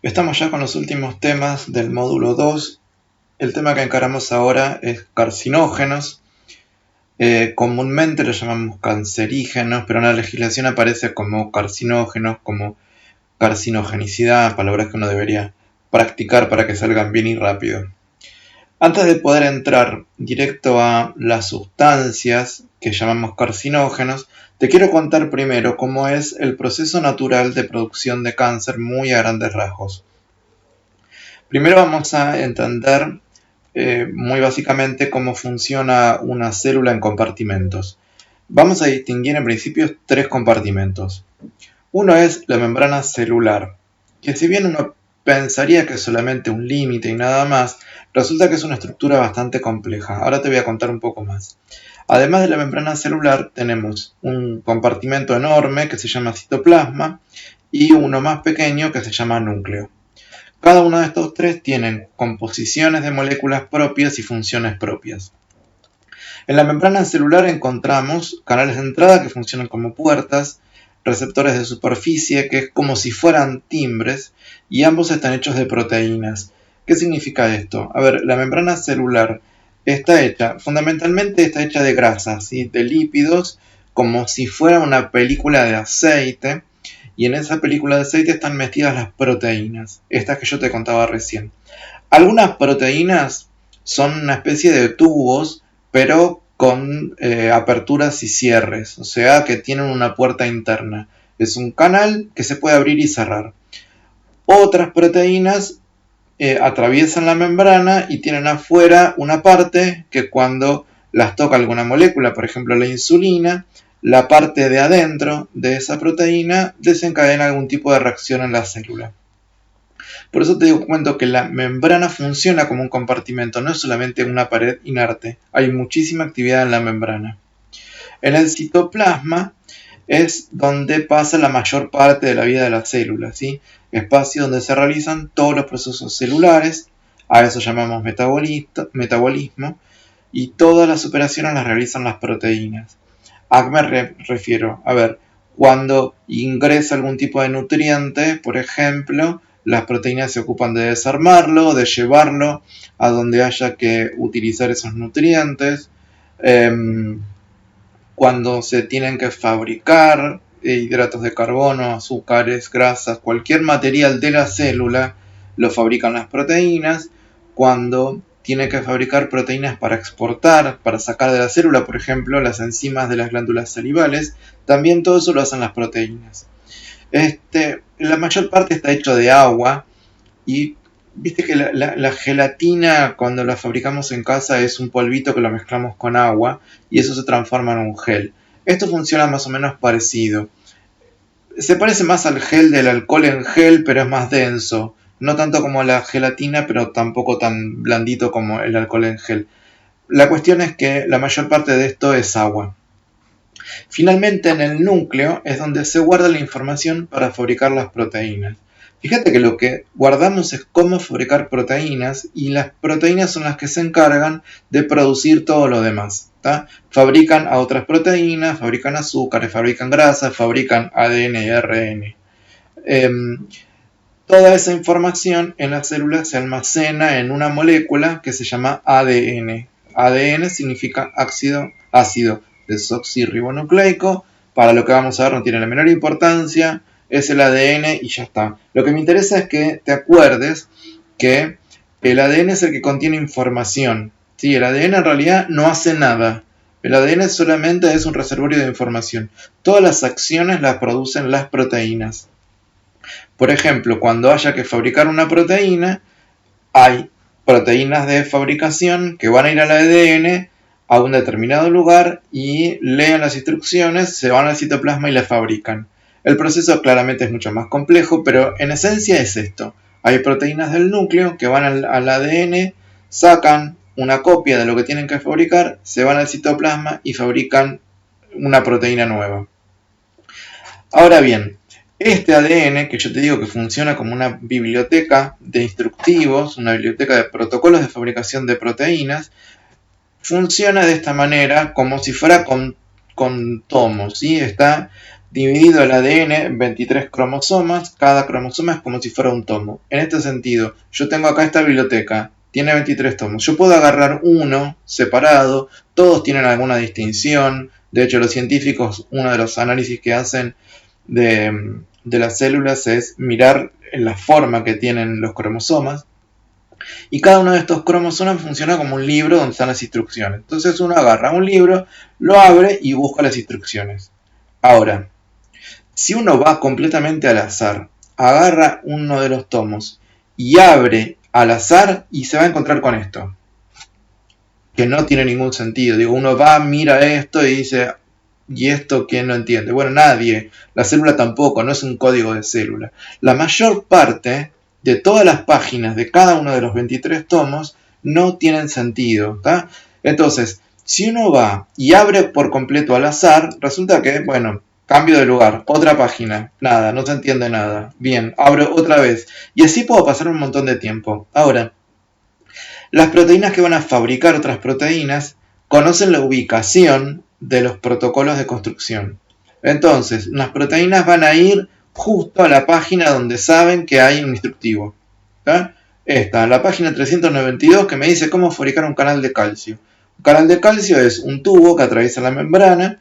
Estamos ya con los últimos temas del módulo 2. El tema que encaramos ahora es carcinógenos. Comúnmente lo llamamos cancerígenos, pero en la legislación aparece como carcinógenos, como carcinogenicidad, palabras que uno debería practicar para que salgan bien y rápido. Antes de poder entrar directo a las sustancias que llamamos carcinógenos, te quiero contar primero cómo es el proceso natural de producción de cáncer muy a grandes rasgos. Primero vamos a entender muy básicamente cómo funciona una célula en compartimentos. Vamos a distinguir en principio tres compartimentos. Uno es la membrana celular, que si bien uno pensaría que es solamente un límite y nada más, resulta que es una estructura bastante compleja. Ahora te voy a contar un poco más. Además de la membrana celular, tenemos un compartimento enorme que se llama citoplasma y uno más pequeño que se llama núcleo. Cada uno de estos tres tienen composiciones de moléculas propias y funciones propias. En la membrana celular encontramos canales de entrada que funcionan como puertas, receptores de superficie que es como si fueran timbres, y ambos están hechos de proteínas. ¿Qué significa esto? A ver, la membrana celular fundamentalmente está hecha de grasas, ¿sí? De lípidos, como si fuera una película de aceite, y en esa película de aceite están metidas las proteínas, estas que yo te contaba recién. Algunas proteínas son una especie de tubos, pero con aperturas y cierres, o sea que tienen una puerta interna. Es un canal que se puede abrir y cerrar. Otras proteínas atraviesan la membrana y tienen afuera una parte que cuando las toca alguna molécula, por ejemplo la insulina, la parte de adentro de esa proteína desencadena algún tipo de reacción en la célula. Por eso te cuento que la membrana funciona como un compartimento, no es solamente una pared inerte, hay muchísima actividad en la membrana. En el citoplasma es donde pasa la mayor parte de la vida de la célula, ¿sí? Espacio donde se realizan todos los procesos celulares, a eso llamamos metabolismo, y todas las operaciones las realizan las proteínas. ¿A qué me refiero? A ver, cuando ingresa algún tipo de nutriente, por ejemplo, las proteínas se ocupan de desarmarlo, de llevarlo a donde haya que utilizar esos nutrientes. Cuando se tienen que fabricar hidratos de carbono, azúcares, grasas, cualquier material de la célula, lo fabrican las proteínas. Cuando tiene que fabricar proteínas para exportar, para sacar de la célula, por ejemplo, las enzimas de las glándulas salivales, también todo eso lo hacen las proteínas. La mayor parte está hecho de agua y viste que la gelatina cuando la fabricamos en casa es un polvito que lo mezclamos con agua y eso se transforma en un gel. Esto funciona más o menos parecido. Se parece más al gel del alcohol en gel, pero es más denso. No tanto como la gelatina, pero tampoco tan blandito como el alcohol en gel. La cuestión es que la mayor parte de esto es agua. Finalmente, en el núcleo es donde se guarda la información para fabricar las proteínas. Fíjate que lo que guardamos es cómo fabricar proteínas y las proteínas son las que se encargan de producir todo lo demás. ¿tá? Fabrican a otras proteínas, fabrican azúcares, fabrican grasas, fabrican ADN y ARN. Toda esa información en la célula se almacena en una molécula que se llama ADN. ADN significa ácido desoxirribonucleico. Para lo que vamos a ver no tiene la menor importancia. Es el ADN y ya está. Lo que me interesa es que te acuerdes que el ADN es el que contiene información. ¿sí? El ADN en realidad no hace nada. El ADN solamente es un reservorio de información. Todas las acciones las producen las proteínas. Por ejemplo, cuando haya que fabricar una proteína, hay proteínas de fabricación que van a ir al ADN a un determinado lugar y leen las instrucciones, se van al citoplasma y la fabrican. El proceso claramente es mucho más complejo, pero en esencia es esto. Hay proteínas del núcleo que van al ADN, sacan una copia de lo que tienen que fabricar, se van al citoplasma y fabrican una proteína nueva. Ahora bien, este ADN, que yo te digo que funciona como una biblioteca de instructivos, una biblioteca de protocolos de fabricación de proteínas, funciona de esta manera como si fuera con tomos, ¿sí? Está dividido el ADN en 23 cromosomas, cada cromosoma es como si fuera un tomo. En este sentido, yo tengo acá esta biblioteca, tiene 23 tomos. Yo puedo agarrar uno separado, todos tienen alguna distinción. De hecho, los científicos, uno de los análisis que hacen de las células es mirar la forma que tienen los cromosomas. Y cada uno de estos cromosomas funciona como un libro donde están las instrucciones. Entonces uno agarra un libro, lo abre y busca las instrucciones. Ahora, si uno va completamente al azar, agarra uno de los tomos y abre al azar y se va a encontrar con esto, que no tiene ningún sentido. Digo, uno va, mira esto y dice, ¿y esto quién lo entiende? Bueno, nadie. La célula tampoco, no es un código de célula. La mayor parte de todas las páginas de cada uno de los 23 tomos no tienen sentido, ¿tá? Entonces, si uno va y abre por completo al azar, resulta que, bueno, cambio de lugar, otra página, nada, no se entiende nada. Bien, abro otra vez. Y así puedo pasar un montón de tiempo. Ahora, las proteínas que van a fabricar otras proteínas conocen la ubicación de los protocolos de construcción. Entonces, las proteínas van a ir justo a la página donde saben que hay un instructivo. ¿Tá? Esta, la página 392 que me dice cómo fabricar un canal de calcio. Un canal de calcio es un tubo que atraviesa la membrana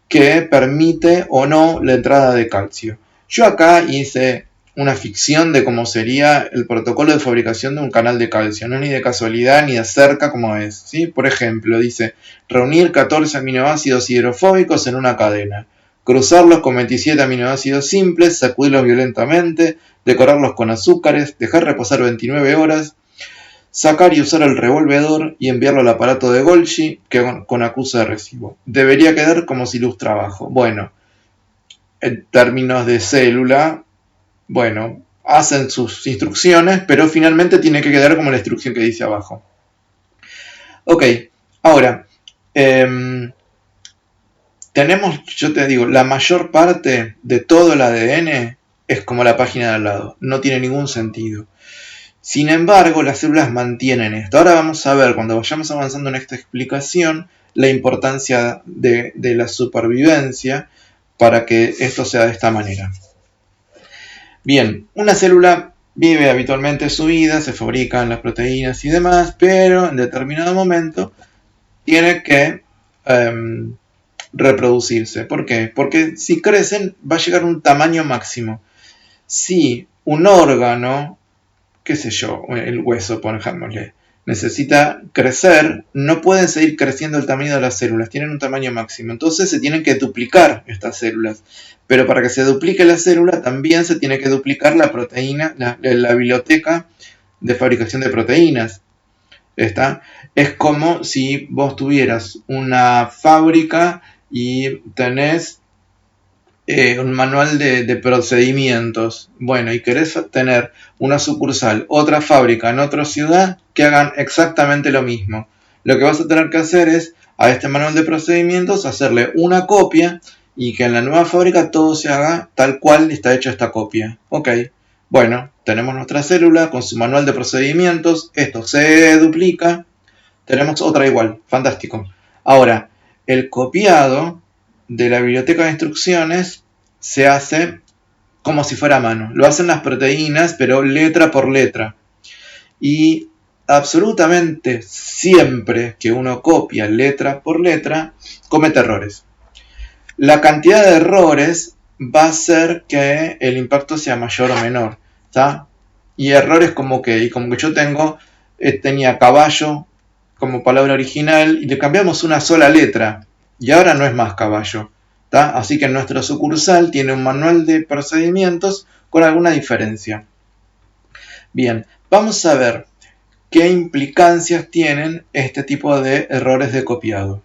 que permite o no la entrada de calcio. Yo acá hice una ficción de cómo sería el protocolo de fabricación de un canal de calcio, no ni de casualidad ni de cerca como es, ¿sí? Por ejemplo, dice reunir 14 aminoácidos hidrofóbicos en una cadena, cruzarlos con 27 aminoácidos simples, sacudirlos violentamente, decorarlos con azúcares, dejar reposar 29 horas, sacar y usar el revolvedor y enviarlo al aparato de Golgi con acuse de recibo. Debería quedar como si ilustra abajo. Bueno, en términos de célula, bueno, hacen sus instrucciones, pero finalmente tiene que quedar como la instrucción que dice abajo. Ok, ahora, tenemos, yo te digo, la mayor parte de todo el ADN es como la página de al lado, no tiene ningún sentido. Sin embargo, las células mantienen esto. Ahora vamos a ver, cuando vayamos avanzando en esta explicación, la importancia de la supervivencia para que esto sea de esta manera. Bien, una célula vive habitualmente su vida, se fabrican las proteínas y demás, pero en determinado momento tiene que reproducirse. ¿Por qué? Porque si crecen va a llegar a un tamaño máximo. Si un órgano, qué sé yo, el hueso, pongámosle, necesita crecer, no pueden seguir creciendo el tamaño de las células, tienen un tamaño máximo. Entonces se tienen que duplicar estas células. Pero para que se duplique la célula también se tiene que duplicar la proteína, la biblioteca de fabricación de proteínas. ¿Está? Es como si vos tuvieras una fábrica y tenés un manual de procedimientos. Bueno, y querés tener una sucursal, otra fábrica en otra ciudad que hagan exactamente lo mismo. Lo que vas a tener que hacer es a este manual de procedimientos hacerle una copia y que en la nueva fábrica todo se haga tal cual está hecha esta copia. Ok, bueno, tenemos nuestra célula con su manual de procedimientos, esto se duplica, tenemos otra igual, fantástico. Ahora, el copiado de la biblioteca de instrucciones se hace como si fuera a mano. Lo hacen las proteínas, pero letra por letra. Y absolutamente siempre que uno copia letra por letra, comete errores. La cantidad de errores va a hacer que el impacto sea mayor o menor, ¿está? Y errores como que yo tenía caballo como palabra original y le cambiamos una sola letra y ahora no es más caballo, ¿tá? Así que nuestra sucursal tiene un manual de procedimientos con alguna diferencia. Bien, vamos a ver qué implicancias tienen este tipo de errores de copiado.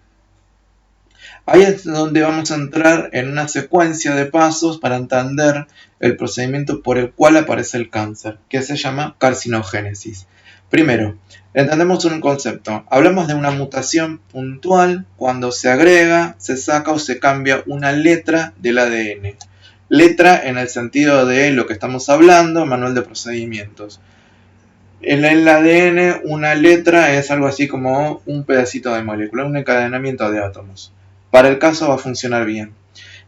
Ahí es donde vamos a entrar en una secuencia de pasos para entender el procedimiento por el cual aparece el cáncer, que se llama carcinogénesis. Primero, entendemos un concepto. Hablamos de una mutación puntual cuando se agrega, se saca o se cambia una letra del ADN. Letra en el sentido de lo que estamos hablando, manual de procedimientos. En el ADN una letra es algo así como un pedacito de molécula, un encadenamiento de átomos. Para el caso va a funcionar bien.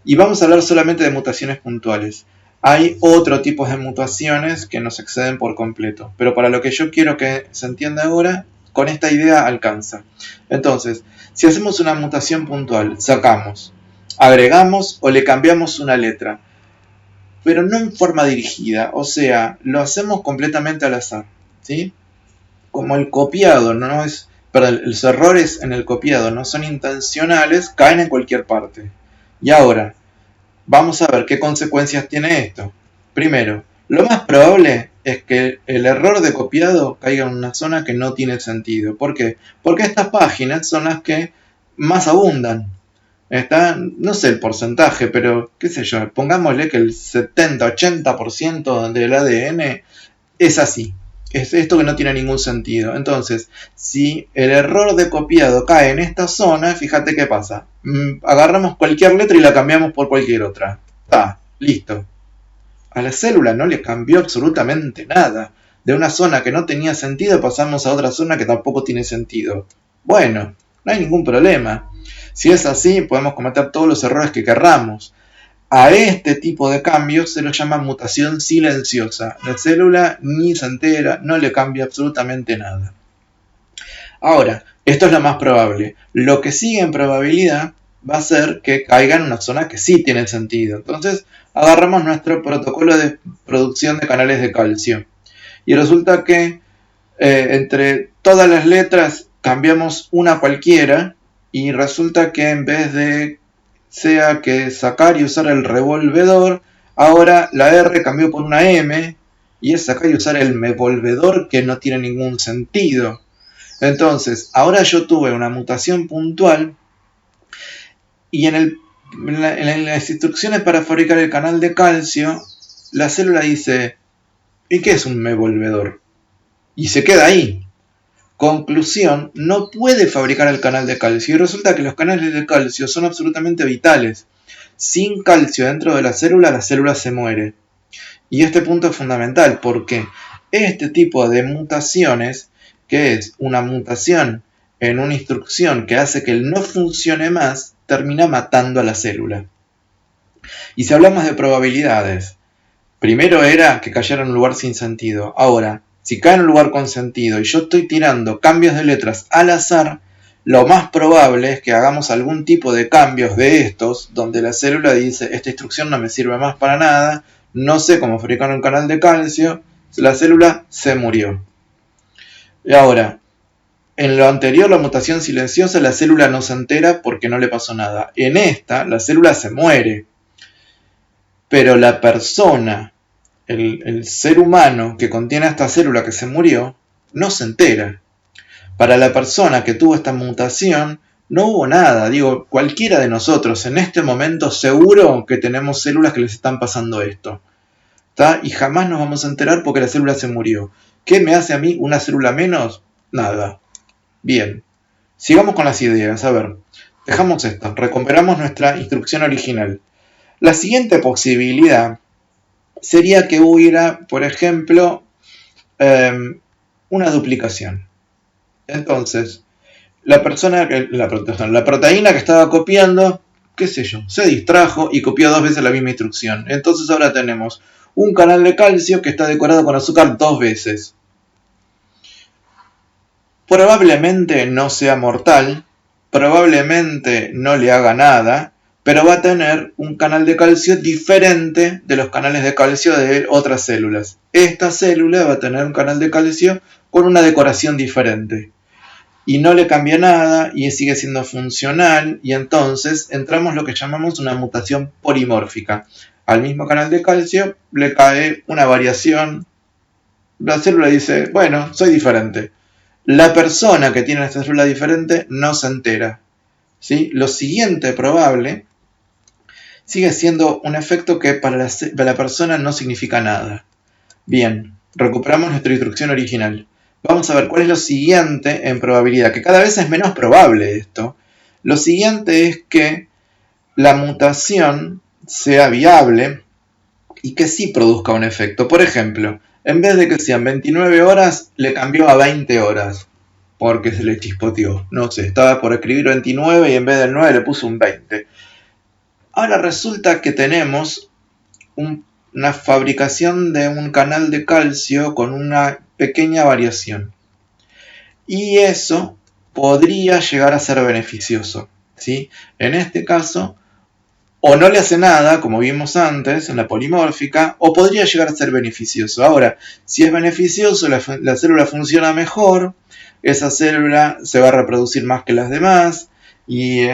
Y vamos a hablar solamente de mutaciones puntuales. Hay otro tipo de mutaciones que nos exceden por completo, pero para lo que yo quiero que se entienda ahora, con esta idea alcanza. Entonces, si hacemos una mutación puntual, sacamos, agregamos o le cambiamos una letra, pero no en forma dirigida, o sea, lo hacemos completamente al azar, ¿sí? Como el copiado no es, perdón, los errores en el copiado no son intencionales, caen en cualquier parte. Y ahora, vamos a ver qué consecuencias tiene esto. Primero, lo más probable es que el error de copiado caiga en una zona que no tiene sentido. ¿Por qué? Porque estas páginas son las que más abundan. Está, no sé el porcentaje, pero qué sé yo, pongámosle que el 70-80% del ADN es así. Es esto que no tiene ningún sentido. Entonces, si el error de copiado cae en esta zona, fíjate qué pasa. Agarramos cualquier letra y la cambiamos por cualquier otra. Está, listo. A la célula no le cambió absolutamente nada. De una zona que no tenía sentido pasamos a otra zona que tampoco tiene sentido. Bueno, no hay ningún problema. Si es así, podemos cometer todos los errores que querramos. A este tipo de cambios se lo llama mutación silenciosa. La célula ni se entera, no le cambia absolutamente nada. Ahora, esto es lo más probable. Lo que sigue en probabilidad va a ser que caiga en una zona que sí tiene sentido. Entonces, agarramos nuestro protocolo de producción de canales de calcio. Y resulta que entre todas las letras cambiamos una cualquiera y resulta que en vez de sea que sacar y usar el revolvedor, ahora la R cambió por una M y es sacar y usar el mevolvedor, que no tiene ningún sentido. Entonces, ahora yo tuve una mutación puntual y en las instrucciones para fabricar el canal de calcio, la célula dice, ¿y qué es un mevolvedor? Y se queda ahí. Conclusión, no puede fabricar el canal de calcio y resulta que los canales de calcio son absolutamente vitales. Sin calcio dentro de la célula se muere. Y este punto es fundamental porque este tipo de mutaciones, que es una mutación en una instrucción que hace que él no funcione más, termina matando a la célula. Y si hablamos de probabilidades, primero era que cayera en un lugar sin sentido. Ahora, si cae en un lugar con sentido y yo estoy tirando cambios de letras al azar, lo más probable es que hagamos algún tipo de cambios de estos, donde la célula dice, esta instrucción no me sirve más para nada, no sé cómo fabricar un canal de calcio, la célula se murió. Y ahora, en lo anterior, la mutación silenciosa, la célula no se entera porque no le pasó nada. En esta, la célula se muere. Pero la persona, el ser humano que contiene esta célula que se murió, no se entera. Para la persona que tuvo esta mutación, no hubo nada. Digo, cualquiera de nosotros en este momento seguro que tenemos células que les están pasando esto. ¿Está? Y jamás nos vamos a enterar porque la célula se murió. ¿Qué me hace a mí una célula menos? Nada. Bien. Sigamos con las ideas. A ver, dejamos esto. Recuperamos nuestra instrucción original. La siguiente posibilidad sería que hubiera, por ejemplo, una duplicación. Entonces, la proteína que estaba copiando, qué sé yo, se distrajo y copió 2 veces la misma instrucción. Entonces ahora tenemos un canal de calcio que está decorado con azúcar 2 veces. Probablemente no sea mortal, probablemente no le haga nada, pero va a tener un canal de calcio diferente de los canales de calcio de otras células. Esta célula va a tener un canal de calcio con una decoración diferente. Y no le cambia nada y sigue siendo funcional y entonces entramos en lo que llamamos una mutación polimórfica. Al mismo canal de calcio le cae una variación. La célula dice, bueno, soy diferente. La persona que tiene esta célula diferente no se entera. ¿Sí? Lo siguiente probable sigue siendo un efecto que para la persona no significa nada. Bien, recuperamos nuestra instrucción original. Vamos a ver cuál es lo siguiente en probabilidad, que cada vez es menos probable esto. Lo siguiente es que la mutación sea viable y que sí produzca un efecto. Por ejemplo, en vez de que sean 29 horas, le cambió a 20 horas. Porque se le chispoteó. No sé, estaba por escribir 29 y en vez del 9 le puso un 20. Ahora resulta que tenemos una fabricación de un canal de calcio con una pequeña variación. Y eso podría llegar a ser beneficioso, ¿sí? En este caso, o no le hace nada, como vimos antes en la polimórfica, o podría llegar a ser beneficioso. Ahora, si es beneficioso, la célula funciona mejor, esa célula se va a reproducir más que las demás, y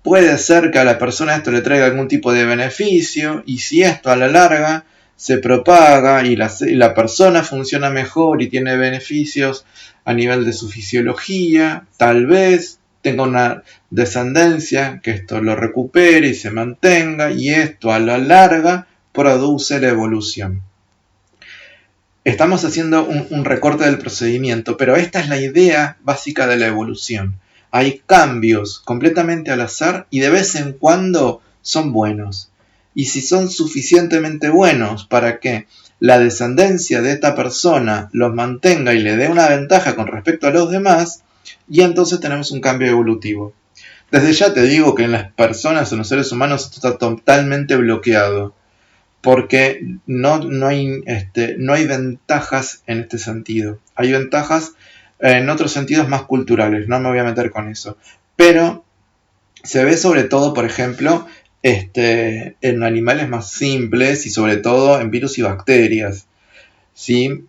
puede ser que a la persona esto le traiga algún tipo de beneficio, y si esto a la larga se propaga y la persona funciona mejor y tiene beneficios a nivel de su fisiología, tal vez tenga una descendencia que esto lo recupere y se mantenga, y esto a la larga produce la evolución. Estamos haciendo un recorte del procedimiento, pero esta es la idea básica de la evolución. Hay cambios completamente al azar y de vez en cuando son buenos. Y si son suficientemente buenos para que la descendencia de esta persona los mantenga y le dé una ventaja con respecto a los demás, y entonces tenemos un cambio evolutivo. Desde ya te digo que en las personas, en los seres humanos, esto está totalmente bloqueado, porque no hay ventajas en este sentido. Hay ventajas en otros sentidos más culturales, no me voy a meter con eso. Pero se ve sobre todo, por ejemplo, en animales más simples y sobre todo en virus y bacterias. ¿Sí?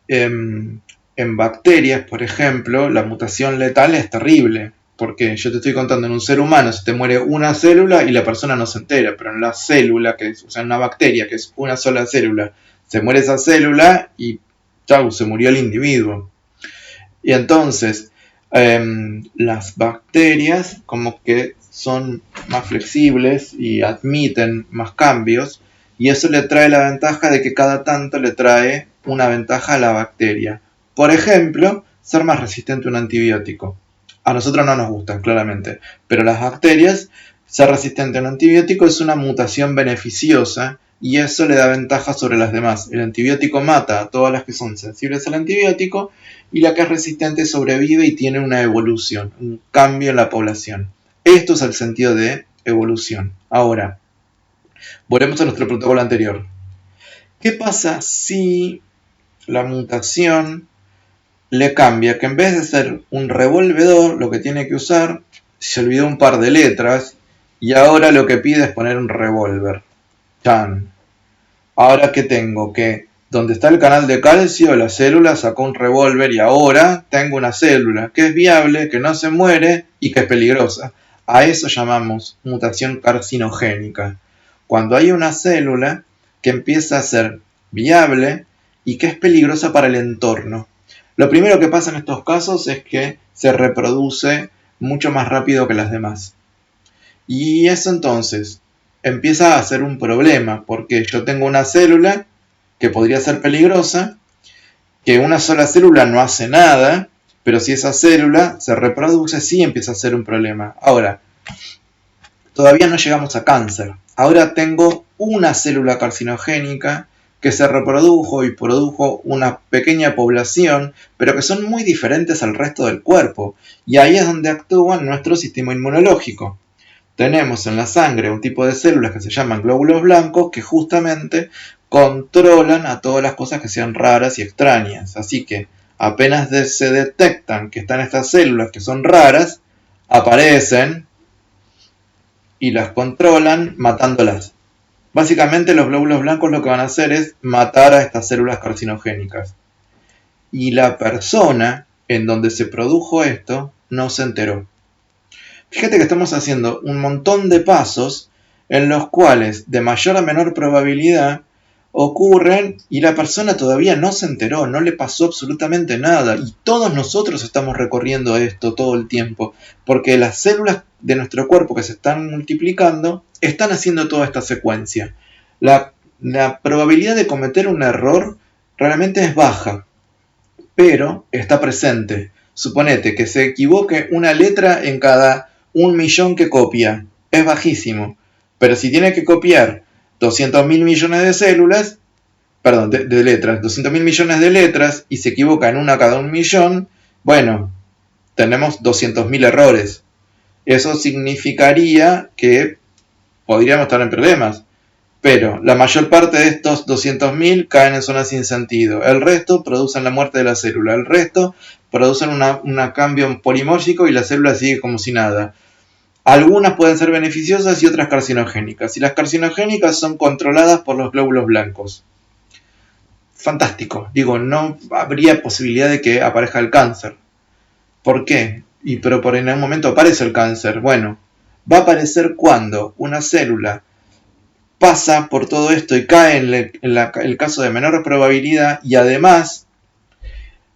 En bacterias, por ejemplo, la mutación letal es terrible. Porque yo te estoy contando, en un ser humano se te muere una célula y la persona no se entera, pero en la célula, o sea, en una bacteria, que es una sola célula, se muere esa célula y chau, se murió el individuo. Y entonces, las bacterias como que son más flexibles y admiten más cambios, y eso le trae la ventaja de que cada tanto le trae una ventaja a la bacteria. Por ejemplo, ser más resistente a un antibiótico. A nosotros no nos gustan, claramente, pero las bacterias, ser resistente a un antibiótico es una mutación beneficiosa y eso le da ventaja sobre las demás. El antibiótico mata a todas las que son sensibles al antibiótico y la que es resistente sobrevive y tiene una evolución, un cambio en la población. Esto es el sentido de evolución. Ahora, volvemos a nuestro protocolo anterior. ¿Qué pasa si la mutación le cambia, que en vez de ser un revolvedor, lo que tiene que usar, se olvidó un par de letras y ahora lo que pide es poner un revólver? Chan. Ahora que tengo que, donde está el canal de calcio, la célula sacó un revólver y ahora tengo una célula que es viable, que no se muere y que es peligrosa. A eso llamamos mutación carcinogénica. Cuando hay una célula que empieza a ser viable y que es peligrosa para el entorno. Lo primero que pasa en estos casos es que se reproduce mucho más rápido que las demás. Y eso entonces empieza a ser un problema, porque yo tengo una célula que podría ser peligrosa, que una sola célula no hace nada, pero si esa célula se reproduce, sí empieza a ser un problema. Ahora, todavía no llegamos a cáncer. Ahora tengo una célula carcinogénica que se reprodujo y produjo una pequeña población, pero que son muy diferentes al resto del cuerpo. Y ahí es donde actúa nuestro sistema inmunológico. Tenemos en la sangre un tipo de células que se llaman glóbulos blancos que justamente controlan a todas las cosas que sean raras y extrañas. Así que apenas se detectan que están estas células que son raras, aparecen y las controlan matándolas. Básicamente los glóbulos blancos lo que van a hacer es matar a estas células carcinogénicas. Y la persona en donde se produjo esto no se enteró. Fíjate que estamos haciendo un montón de pasos en los cuales de mayor a menor probabilidad ocurren y la persona todavía no se enteró, no le pasó absolutamente nada. Y todos nosotros estamos recorriendo esto todo el tiempo, porque las células de nuestro cuerpo que se están multiplicando están haciendo toda esta secuencia. La probabilidad de cometer un error realmente es baja, pero está presente. Suponete que se equivoque una letra en cada 1.000.000 que copia. Es bajísimo. Pero si tiene que copiar 200.000 millones de células, perdón, de letras, 200.000 millones de letras y se equivoca en una cada 1.000.000, bueno, tenemos 200.000 errores. Eso significaría que podríamos estar en problemas. Pero la mayor parte de estos 200.000 caen en zonas sin sentido. El resto producen la muerte de la célula. El resto producen un cambio polimórfico y la célula sigue como si nada. Algunas pueden ser beneficiosas y otras carcinogénicas. Y las carcinogénicas son controladas por los glóbulos blancos. Fantástico. Digo, no habría posibilidad de que aparezca el cáncer. ¿Por qué? Pero por en algún momento aparece el cáncer. Bueno, va a aparecer cuando una célula pasa por todo esto y cae en el caso de menor probabilidad y además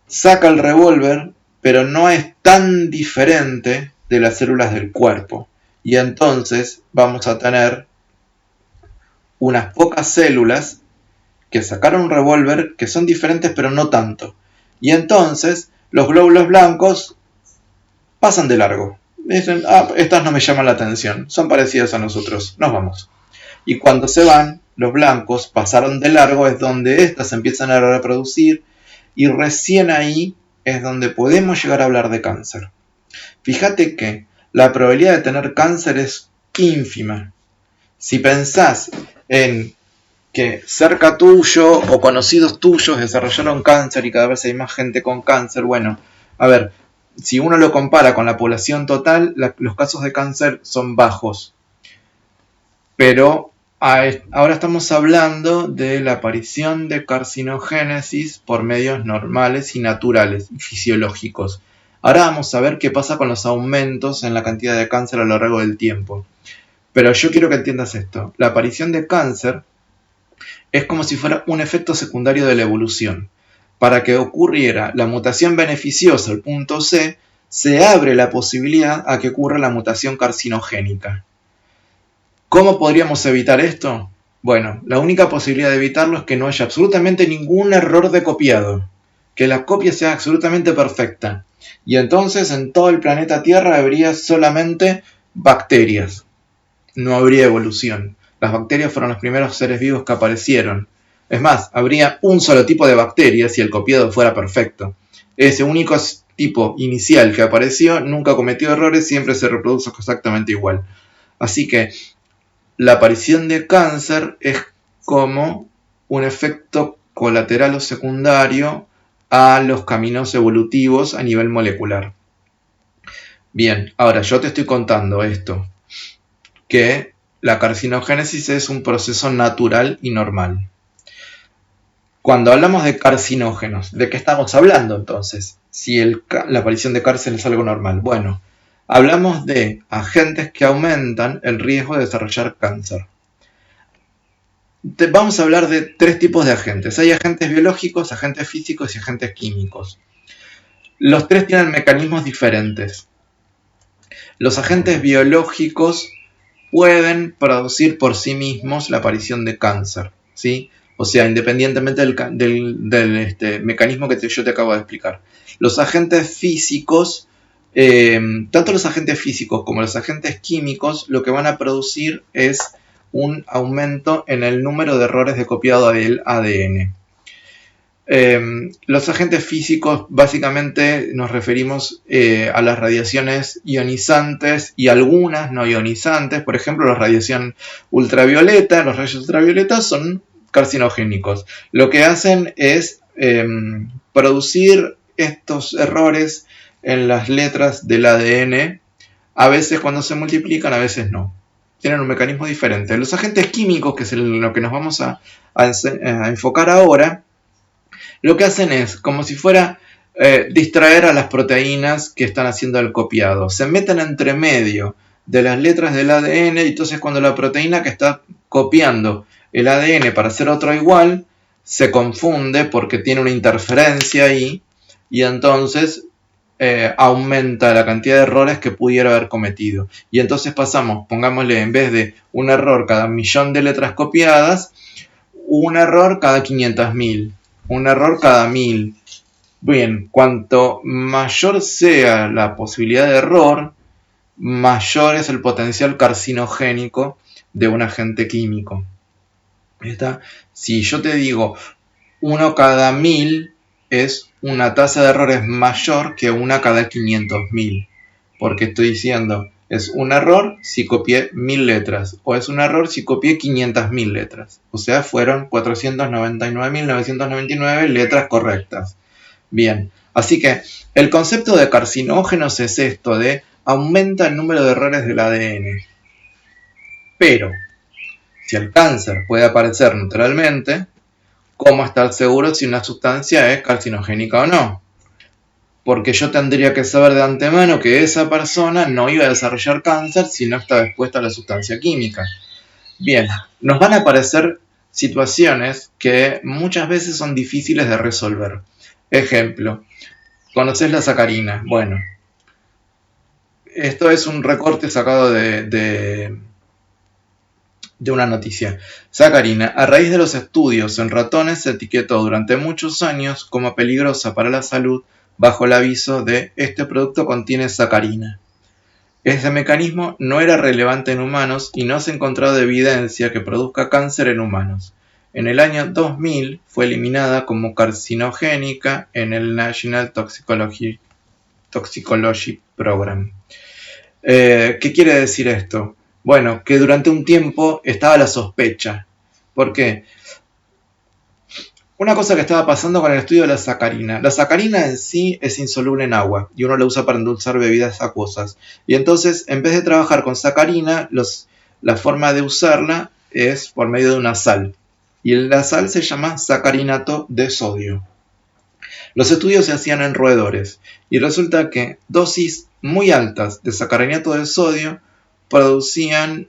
saca el revólver, pero no es tan diferente de las células del cuerpo. Y entonces vamos a tener unas pocas células que sacaron un revólver que son diferentes pero no tanto. Y entonces los glóbulos blancos pasan de largo. Dicen, estas no me llaman la atención, son parecidas a nosotros, nos vamos. Y cuando se van, los blancos pasaron de largo, es donde estas empiezan a reproducir y recién ahí es donde podemos llegar a hablar de cáncer. Fíjate que la probabilidad de tener cáncer es ínfima. Si pensás en que cerca tuyo o conocidos tuyos desarrollaron cáncer y cada vez hay más gente con cáncer, bueno, a ver, si uno lo compara con la población total, los casos de cáncer son bajos. Pero ahora estamos hablando de la aparición de carcinogénesis por medios normales y naturales y fisiológicos. Ahora vamos a ver qué pasa con los aumentos en la cantidad de cáncer a lo largo del tiempo. Pero yo quiero que entiendas esto. La aparición de cáncer es como si fuera un efecto secundario de la evolución. Para que ocurriera la mutación beneficiosa, el punto C, se abre la posibilidad a que ocurra la mutación carcinogénica. ¿Cómo podríamos evitar esto? Bueno, la única posibilidad de evitarlo es que no haya absolutamente ningún error de copiado. Que la copia sea absolutamente perfecta. Y entonces en todo el planeta Tierra habría solamente bacterias. No habría evolución. Las bacterias fueron los primeros seres vivos que aparecieron. Es más, habría un solo tipo de bacterias si el copiado fuera perfecto. Ese único tipo inicial que apareció nunca cometió errores, siempre se reproduce exactamente igual. Así que la aparición de cáncer es como un efecto colateral o secundario a los caminos evolutivos a nivel molecular. Bien, ahora yo te estoy contando esto, que la carcinogénesis es un proceso natural y normal. Cuando hablamos de carcinógenos, ¿de qué estamos hablando entonces? Si la aparición de cáncer es algo normal. Bueno, hablamos de agentes que aumentan el riesgo de desarrollar cáncer. Vamos a hablar de tres tipos de agentes. Hay agentes biológicos, agentes físicos y agentes químicos. Los tres tienen mecanismos diferentes. Los agentes biológicos pueden producir por sí mismos la aparición de cáncer, ¿sí? O sea, independientemente del mecanismo que yo te acabo de explicar. Los agentes físicos, tanto los agentes físicos como los agentes químicos, lo que van a producir es un aumento en el número de errores de copiado del ADN. Los agentes físicos básicamente nos referimos a las radiaciones ionizantes y algunas no ionizantes. Por ejemplo, la radiación ultravioleta, los rayos ultravioletas son carcinogénicos. Lo que hacen es producir estos errores en las letras del ADN, a veces cuando se multiplican, a veces no. Tienen un mecanismo diferente. Los agentes químicos, que es lo que nos vamos a enfocar ahora, lo que hacen es, como si fuera distraer a las proteínas que están haciendo el copiado. Se meten entre medio de las letras del ADN y entonces cuando la proteína que está copiando el ADN para hacer otro igual, se confunde porque tiene una interferencia ahí y entonces aumenta la cantidad de errores que pudiera haber cometido. Y entonces pasamos, pongámosle, en vez de un error cada 1.000.000 de letras copiadas, un error cada 500.000. Un error cada 1.000. Bien, cuanto mayor sea la posibilidad de error, mayor es el potencial carcinogénico de un agente químico. ¿Está? Si yo te digo 1 cada 1.000 es una tasa de errores mayor que 1 cada 500.000. Porque estoy diciendo, Es un error si copié 1000 letras o es un error si copié 500.000 letras. O sea, fueron 499.999 letras correctas. Bien, así que el concepto de carcinógenos es esto de aumenta el número de errores del ADN. Pero, si el cáncer puede aparecer naturalmente, ¿cómo estar seguro si una sustancia es carcinogénica o no? Porque yo tendría que saber de antemano que esa persona no iba a desarrollar cáncer si no está expuesta a la sustancia química. Bien, nos van a aparecer situaciones que muchas veces son difíciles de resolver. Ejemplo, ¿conoces la sacarina? Bueno, esto es un recorte sacado de una noticia. Sacarina, a raíz de los estudios en ratones, se etiquetó durante muchos años como peligrosa para la salud bajo el aviso de este producto contiene sacarina. Este mecanismo no era relevante en humanos y no se encontró evidencia que produzca cáncer en humanos. En el año 2000 fue eliminada como carcinogénica en el National Toxicology Program. ¿Qué quiere decir esto? Bueno, que durante un tiempo estaba la sospecha. ¿Por qué? Una cosa que estaba pasando con el estudio de la sacarina. La sacarina en sí es insoluble en agua y uno la usa para endulzar bebidas acuosas. Y entonces, en vez de trabajar con sacarina, la forma de usarla es por medio de una sal. Y la sal se llama sacarinato de sodio. Los estudios se hacían en roedores y resulta que dosis muy altas de sacarinato de sodio producían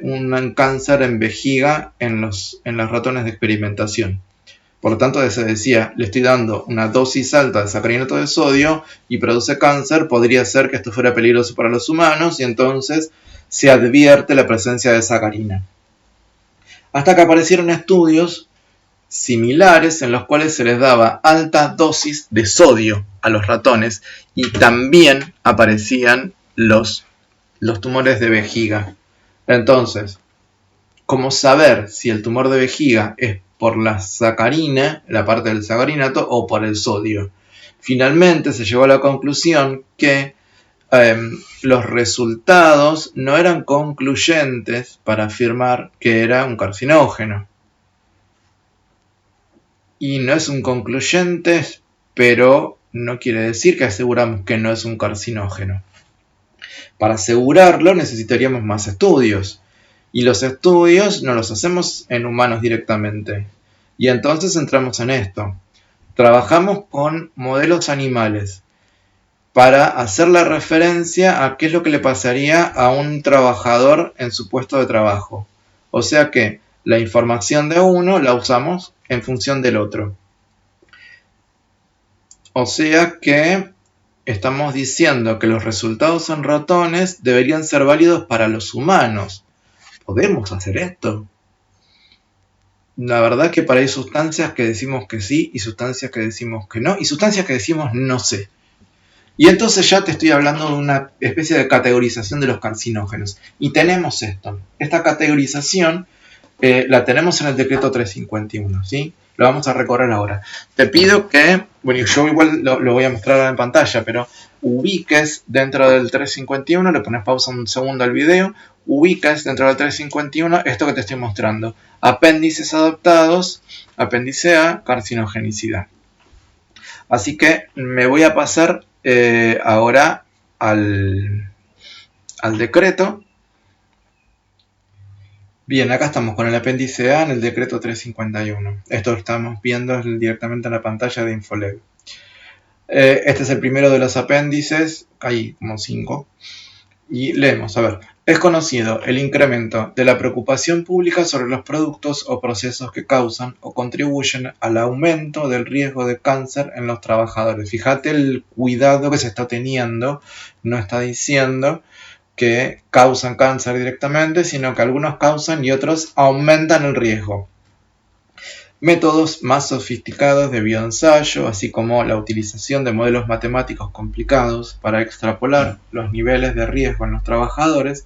un cáncer en vejiga en los ratones de experimentación. Por lo tanto, se decía, le estoy dando una dosis alta de sacarinato de sodio y produce cáncer, podría ser que esto fuera peligroso para los humanos y entonces se advierte la presencia de sacarina. Hasta que aparecieron estudios similares en los cuales se les daba alta dosis de sodio a los ratones y también aparecían los tumores de vejiga. Entonces, ¿cómo saber si el tumor de vejiga es por la sacarina, la parte del sacarinato, o por el sodio? Finalmente se llegó a la conclusión que los resultados no eran concluyentes para afirmar que era un carcinógeno. Y no es un concluyente, pero no quiere decir que aseguramos que no es un carcinógeno. Para asegurarlo necesitaríamos más estudios. Y los estudios no los hacemos en humanos directamente. Y entonces entramos en esto. Trabajamos con modelos animales para hacer la referencia a qué es lo que le pasaría a un trabajador en su puesto de trabajo. O sea que la información de uno la usamos en función del otro. O sea que estamos diciendo que los resultados en ratones deberían ser válidos para los humanos. ¿Podemos hacer esto? La verdad que para hay sustancias que decimos que sí y sustancias que decimos que no y sustancias que decimos no sé. Y entonces ya te estoy hablando de una especie de categorización de los carcinógenos. Y tenemos esto. Esta categorización la tenemos en el decreto 351, ¿sí? Lo vamos a recorrer ahora. Te pido que, bueno, yo igual lo voy a mostrar ahora en pantalla, pero ubiques dentro del 351, le pones pausa un segundo al video, ubiques dentro del 351 esto que te estoy mostrando. Apéndices adaptados, apéndice A, carcinogenicidad. Así que me voy a pasar ahora al decreto. Bien, acá estamos con el apéndice A en el decreto 351. Esto lo estamos viendo directamente en la pantalla de Infolev. Este es el primero de los apéndices, hay como 5. Y leemos, a ver. Es conocido el incremento de la preocupación pública sobre los productos o procesos que causan o contribuyen al aumento del riesgo de cáncer en los trabajadores. Fíjate el cuidado que se está teniendo, no está diciendo que causan cáncer directamente, sino que algunos causan y otros aumentan el riesgo. Métodos más sofisticados de bioensayo, así como la utilización de modelos matemáticos complicados para extrapolar los niveles de riesgo en los trabajadores,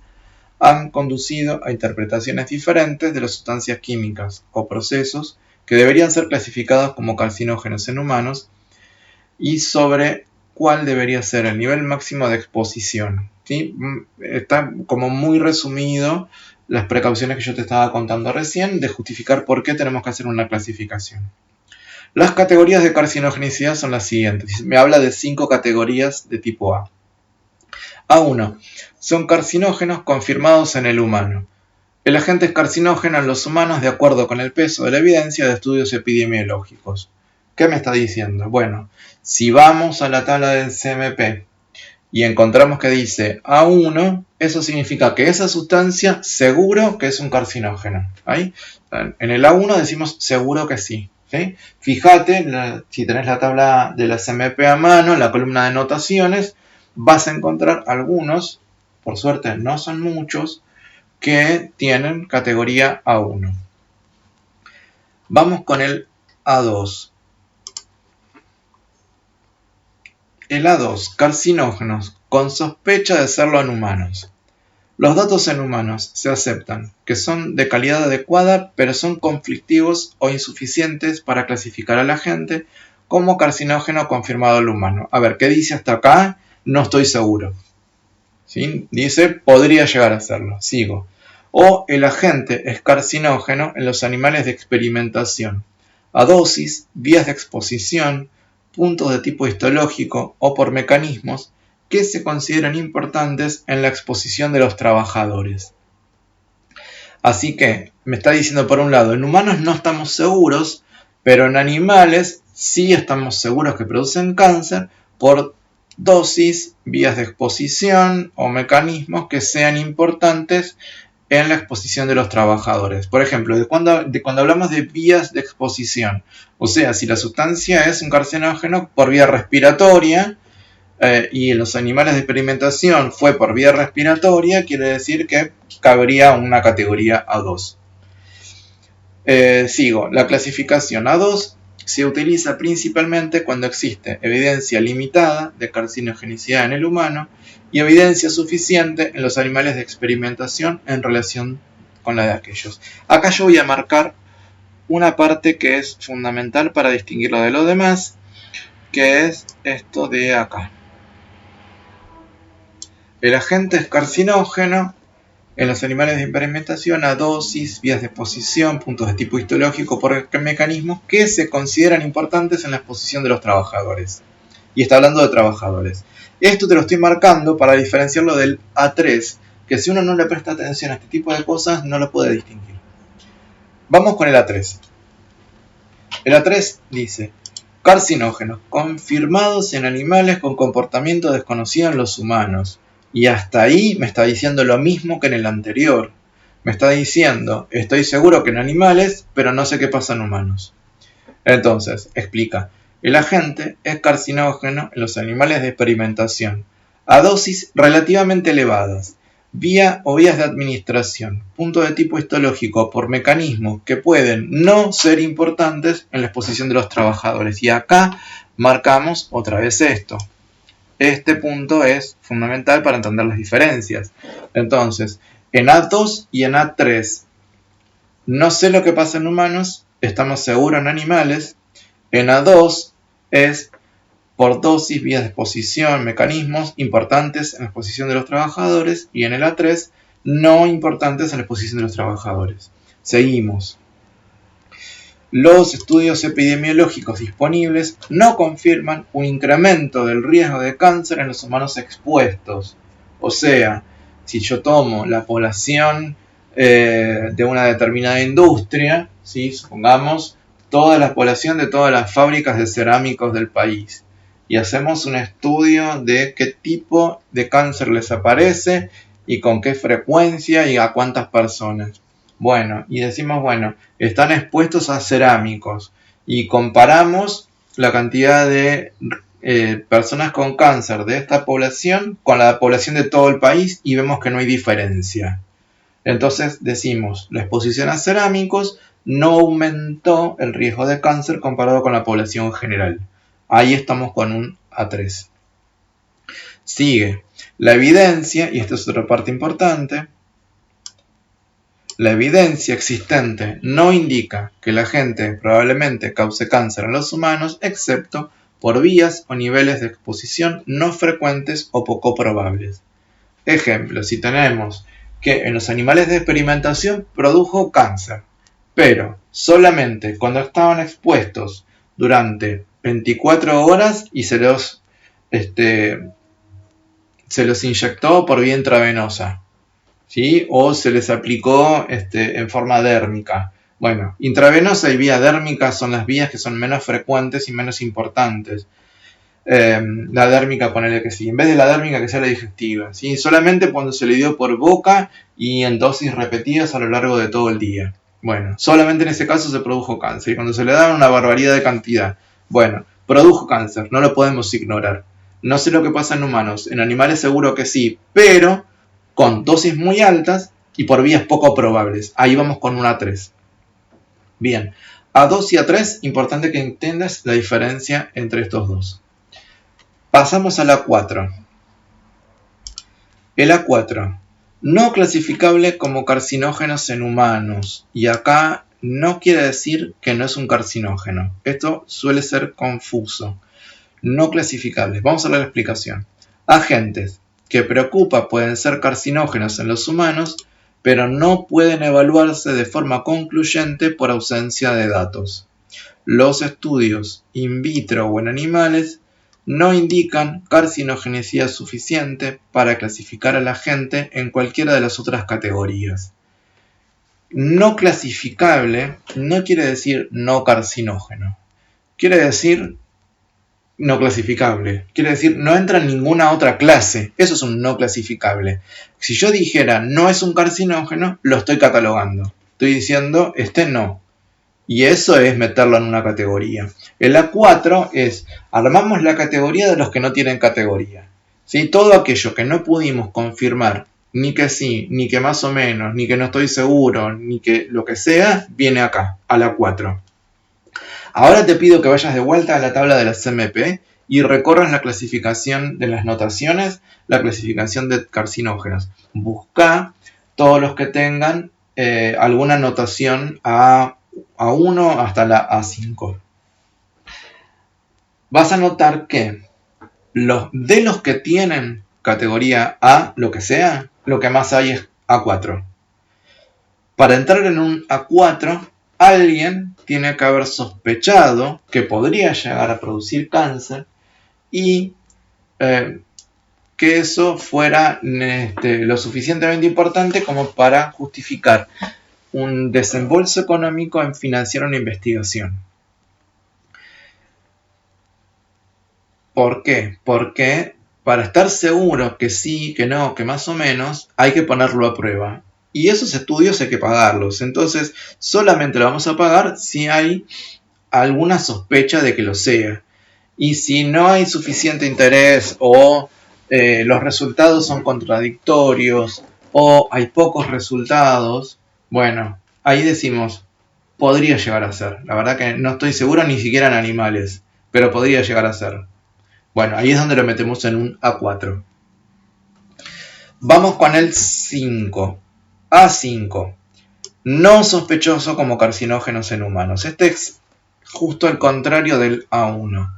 han conducido a interpretaciones diferentes de las sustancias químicas o procesos que deberían ser clasificados como carcinógenos en humanos y sobre cuál debería ser el nivel máximo de exposición. ¿sí? Está como muy resumido las precauciones que yo te estaba contando recién de justificar por qué tenemos que hacer una clasificación. Las categorías de carcinogenicidad son las siguientes. Me habla de 5 categorías de tipo A. A1. Son carcinógenos confirmados en el humano. El agente es carcinógeno en los humanos de acuerdo con el peso de la evidencia de estudios epidemiológicos. ¿Qué me está diciendo? Bueno, si vamos a la tabla del CMP y encontramos que dice A1, eso significa que esa sustancia seguro que es un carcinógeno. ¿Ahí? En el A1 decimos seguro que sí. ¿Sí? Fíjate, si tenés la tabla de la CMP a mano, en la columna de notaciones, vas a encontrar algunos, por suerte no son muchos, que tienen categoría A1. Vamos con el A2. El A2, carcinógenos, con sospecha de serlo en humanos. Los datos en humanos se aceptan, que son de calidad adecuada, pero son conflictivos o insuficientes para clasificar al agente como carcinógeno confirmado al humano. A ver, ¿qué dice hasta acá? No estoy seguro. ¿Sí? Dice, podría llegar a serlo. Sigo. O el agente es carcinógeno en los animales de experimentación, a dosis, vías de exposición, puntos de tipo histológico o por mecanismos que se consideran importantes en la exposición de los trabajadores. Así que me está diciendo por un lado, en humanos no estamos seguros, pero en animales sí estamos seguros que producen cáncer por dosis, vías de exposición o mecanismos que sean importantes en la exposición de los trabajadores. Por ejemplo, de cuando hablamos de vías de exposición, o sea, si la sustancia es un carcinógeno por vía respiratoria, y en los animales de experimentación fue por vía respiratoria, quiere decir que cabría una categoría A2. Sigo, la clasificación A2 se utiliza principalmente cuando existe evidencia limitada de carcinogenicidad en el humano y evidencia suficiente en los animales de experimentación en relación con la de aquellos. Acá yo voy a marcar una parte que es fundamental para distinguirlo de lo demás, que es esto de acá. El agente es carcinógeno en los animales de experimentación a dosis, vías de exposición, puntos de tipo histológico por mecanismos que se consideran importantes en la exposición de los trabajadores. Y está hablando de trabajadores. Esto te lo estoy marcando para diferenciarlo del A3, que si uno no le presta atención a este tipo de cosas no lo puede distinguir. Vamos con el A3. El A3 dice, carcinógenos confirmados en animales con comportamiento desconocido en los humanos. Y hasta ahí me está diciendo lo mismo que en el anterior. Me está diciendo, estoy seguro que en animales, pero no sé qué pasa en humanos. Entonces, explica, el agente es carcinógeno en los animales de experimentación, a dosis relativamente elevadas, vía o vías de administración, punto de tipo histológico por mecanismos que pueden no ser importantes en la exposición de los trabajadores. Y acá marcamos otra vez esto. Este punto es fundamental para entender las diferencias. Entonces, en A2 y en A3, no sé lo que pasa en humanos, estamos seguros en animales. En A2 es por dosis, vías de exposición, mecanismos importantes en la exposición de los trabajadores. Y en el A3, no importantes en la exposición de los trabajadores. Seguimos. Los estudios epidemiológicos disponibles no confirman un incremento del riesgo de cáncer en los humanos expuestos. O sea, si yo tomo la población de una determinada industria, ¿sí? Supongamos toda la población de todas las fábricas de cerámicos del país, y hacemos un estudio de qué tipo de cáncer les aparece y con qué frecuencia y a cuántas personas. Bueno, y decimos, bueno, están expuestos a cerámicos y comparamos la cantidad de personas con cáncer de esta población con la población de todo el país y vemos que no hay diferencia. Entonces decimos, la exposición a cerámicos no aumentó el riesgo de cáncer comparado con la población general. Ahí estamos con un A3. Sigue, la evidencia, y esta es otra parte importante. La evidencia existente no indica que el agente probablemente cause cáncer en los humanos, excepto por vías o niveles de exposición no frecuentes o poco probables. Ejemplo, si tenemos que en los animales de experimentación produjo cáncer, pero solamente cuando estaban expuestos durante 24 horas y se los inyectó por vía intravenosa, ¿sí? O se les aplicó en forma dérmica. Bueno, intravenosa y vía dérmica son las vías que son menos frecuentes y menos importantes. La dérmica, ponele que sí, en vez de la dérmica que sea la digestiva, ¿sí? Solamente cuando se le dio por boca y en dosis repetidas a lo largo de todo el día. Bueno, solamente en ese caso se produjo cáncer. Y cuando se le da una barbaridad de cantidad, bueno, produjo cáncer, no lo podemos ignorar. No sé lo que pasa en humanos, en animales seguro que sí, pero con dosis muy altas y por vías poco probables. Ahí vamos con una 3. Bien, a 2 y a 3, importante que entiendas la diferencia entre estos dos. Pasamos al A4. El A4, no clasificable como carcinógenos en humanos. Y acá no quiere decir que no es un carcinógeno. Esto suele ser confuso. No clasificables. Vamos a ver la explicación. Agentes que preocupa pueden ser carcinógenos en los humanos, pero no pueden evaluarse de forma concluyente por ausencia de datos. Los estudios in vitro o en animales no indican carcinogenicidad suficiente para clasificar al agente en cualquiera de las otras categorías. No clasificable no quiere decir no carcinógeno. Quiere decir no clasificable. Quiere decir no entra en ninguna otra clase. Eso es un no clasificable. Si yo dijera no es un carcinógeno, lo estoy catalogando. Estoy diciendo no. Y eso es meterlo en una categoría. El A4 es, armamos la categoría de los que no tienen categoría. ¿Sí? Todo aquello que no pudimos confirmar, ni que sí, ni que más o menos, ni que no estoy seguro, ni que lo que sea, viene acá, al A4. Ahora te pido que vayas de vuelta a la tabla de las CMP y recorras la clasificación de las notaciones, la clasificación de carcinógenos. Busca todos los que tengan alguna notación A1 hasta la A5. Vas a notar que de los que tienen categoría A, lo que sea, lo que más hay es A4. Para entrar en un A4, alguien tiene que haber sospechado que podría llegar a producir cáncer y que eso fuera lo suficientemente importante como para justificar un desembolso económico en financiar una investigación. ¿Por qué? Porque para estar seguro que sí, que no, que más o menos, hay que ponerlo a prueba. Y esos estudios hay que pagarlos. Entonces, solamente lo vamos a pagar si hay alguna sospecha de que lo sea. Y si no hay suficiente interés o los resultados son contradictorios o hay pocos resultados, bueno, ahí decimos, podría llegar a ser. La verdad que no estoy seguro ni siquiera en animales, pero podría llegar a ser. Bueno, ahí es donde lo metemos en un A4. Vamos con el 5. A5. No sospechoso como carcinógenos en humanos. Este es justo el contrario del A1.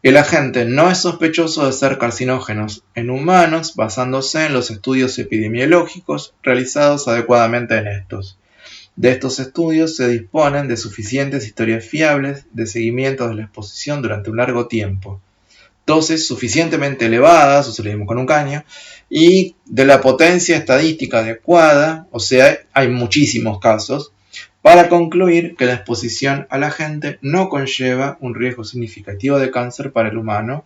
El agente no es sospechoso de ser carcinógenos en humanos basándose en los estudios epidemiológicos realizados adecuadamente en estos. De estos estudios se disponen de suficientes historias fiables de seguimiento de la exposición durante un largo tiempo, dosis suficientemente elevadas, o se lo dimos con un caño, y de la potencia estadística adecuada, o sea, hay muchísimos casos, para concluir que la exposición al agente no conlleva un riesgo significativo de cáncer para el humano,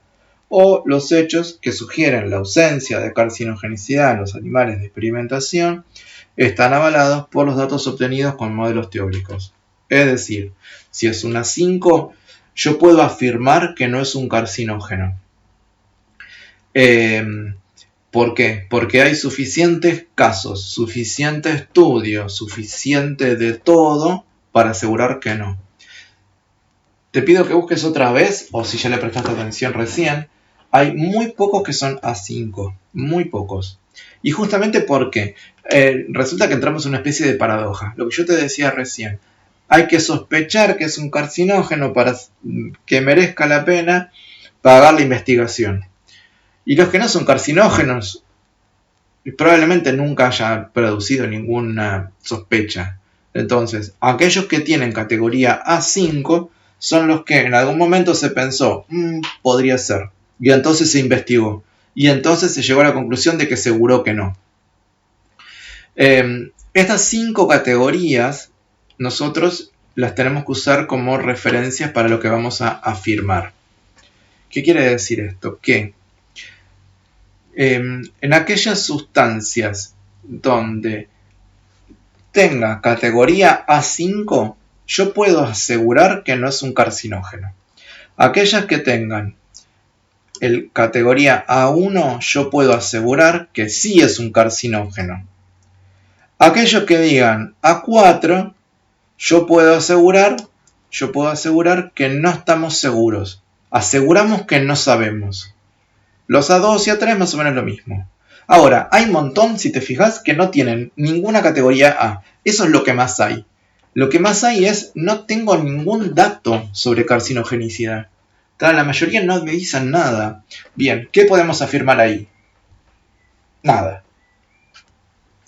o los hechos que sugieren la ausencia de carcinogenicidad en los animales de experimentación están avalados por los datos obtenidos con modelos teóricos. Es decir, si es una 5, yo puedo afirmar que no es un carcinógeno. ¿Por qué? Porque hay suficientes casos, suficiente estudio, suficiente de todo para asegurar que no. Te pido que busques otra vez, o si ya le prestaste atención recién, hay muy pocos que son A5, muy pocos. Y justamente porque resulta que entramos en una especie de paradoja. Lo que yo te decía recién, hay que sospechar que es un carcinógeno para que merezca la pena pagar la investigación. Y los que no son carcinógenos, probablemente nunca haya producido ninguna sospecha. Entonces, aquellos que tienen categoría A5 son los que en algún momento se pensó, podría ser. Y entonces se investigó. Y entonces se llegó a la conclusión de que seguro que no. Estas 5 categorías nosotros las tenemos que usar como referencias para lo que vamos a afirmar. ¿Qué quiere decir esto? Que en aquellas sustancias donde tenga categoría A5, yo puedo asegurar que no es un carcinógeno. Aquellas que tengan categoría A1, yo puedo asegurar que sí es un carcinógeno. Aquellos que digan A4, yo puedo asegurar que no estamos seguros. Aseguramos que no sabemos. Los A2 y A3 más o menos lo mismo. Ahora, hay un montón, si te fijas, que no tienen ninguna categoría A. Eso es lo que más hay. Lo que más hay es, no tengo ningún dato sobre carcinogenicidad. La mayoría no me dicen nada. Bien, ¿qué podemos afirmar ahí? Nada.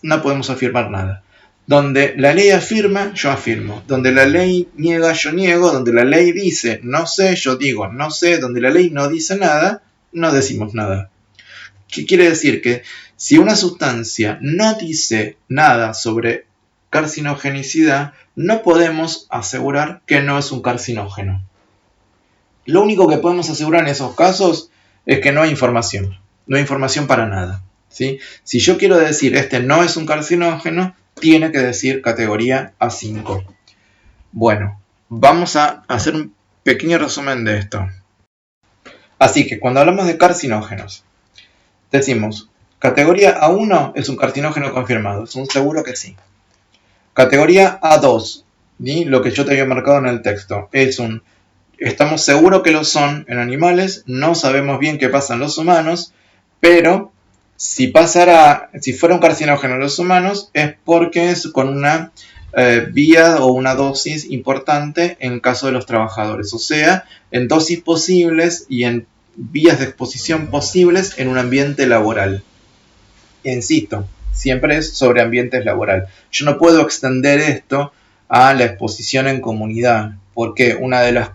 No podemos afirmar nada. Donde la ley afirma, yo afirmo. Donde la ley niega, yo niego. Donde la ley dice no sé, yo digo no sé. Donde la ley no dice nada, no decimos nada. ¿Qué quiere decir? Que si una sustancia no dice nada sobre carcinogenicidad, no podemos asegurar que no es un carcinógeno. Lo único que podemos asegurar en esos casos es que no hay información. No hay información para nada. ¿Sí? Si yo quiero decir este no es un carcinógeno, tiene que decir categoría A5. Bueno, vamos a hacer un pequeño resumen de esto. Así que cuando hablamos de carcinógenos, decimos, categoría A1 es un carcinógeno confirmado, es un seguro que sí. Categoría A2, ¿sí? Lo que yo te había marcado en el texto, estamos seguros que lo son en animales, no sabemos bien qué pasa en los humanos, pero si fuera un carcinógeno en los humanos es porque es con una vía o una dosis importante en caso de los trabajadores, o sea, en dosis posibles y en vías de exposición posibles en un ambiente laboral. Insisto, siempre es sobre ambientes laboral. Yo no puedo extender esto a la exposición en comunidad, porque una de las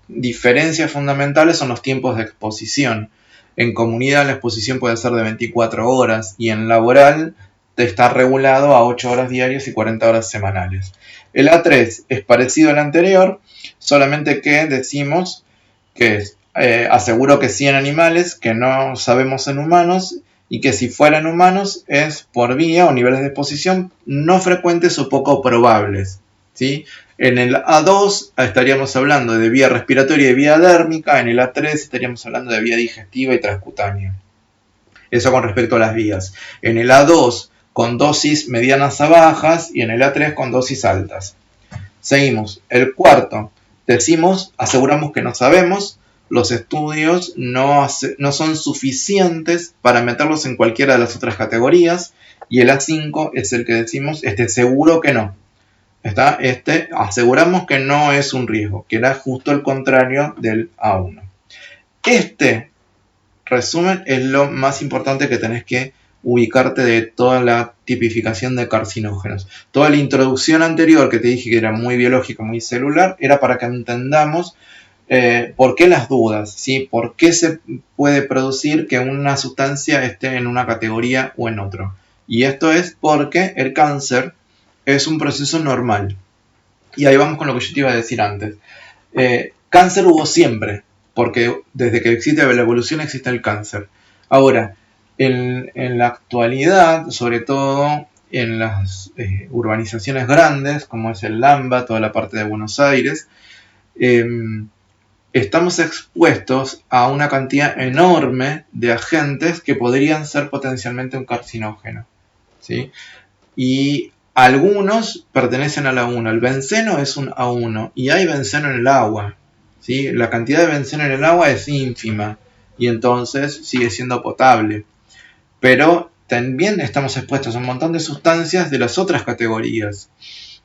diferencias fundamentales son los tiempos de exposición. En comunidad la exposición puede ser de 24 horas y en laboral está regulado a 8 horas diarias y 40 horas semanales. El A3 es parecido al anterior, solamente que decimos que aseguro que sí en animales, que no sabemos en humanos, y que si fueran humanos es por vía o niveles de exposición no frecuentes o poco probables. ¿Sí? En el A2 estaríamos hablando de vía respiratoria y vía dérmica, en el A3 estaríamos hablando de vía digestiva y transcutánea. Eso con respecto a las vías. En el A2 con dosis medianas a bajas y en el A3 con dosis altas. Seguimos. El cuarto, aseguramos que no sabemos. Los estudios no son suficientes para meterlos en cualquiera de las otras categorías. Y el A5 es el que decimos, seguro que no. Aseguramos que no es un riesgo, que era justo el contrario del A1. Este resumen es lo más importante que tenés que ubicarte de toda la tipificación de carcinógenos. Toda la introducción anterior que te dije que era muy biológica, muy celular, era para que entendamos por qué las dudas, ¿sí? ¿Por qué se puede producir que una sustancia esté en una categoría o en otro? Y esto es porque el cáncer es un proceso normal. Y ahí vamos con lo que yo te iba a decir antes. Cáncer hubo siempre, porque desde que existe la evolución existe el cáncer. Ahora, en la actualidad, sobre todo en las urbanizaciones grandes, como es el Lamba, toda la parte de Buenos Aires, estamos expuestos a una cantidad enorme de agentes que podrían ser potencialmente un carcinógeno, ¿sí? Y algunos pertenecen al A1. El benceno es un A1 y hay benceno en el agua, ¿sí? La cantidad de benceno en el agua es ínfima y entonces sigue siendo potable. Pero también estamos expuestos a un montón de sustancias de las otras categorías.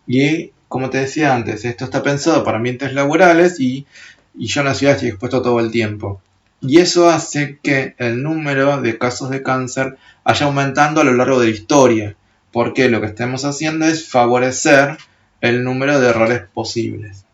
Y como te decía antes, esto está pensado para ambientes laborales y yo en la ciudad estoy expuesto todo el tiempo. Y eso hace que el número de casos de cáncer vaya aumentando a lo largo de la historia, porque lo que estamos haciendo es favorecer el número de errores posibles.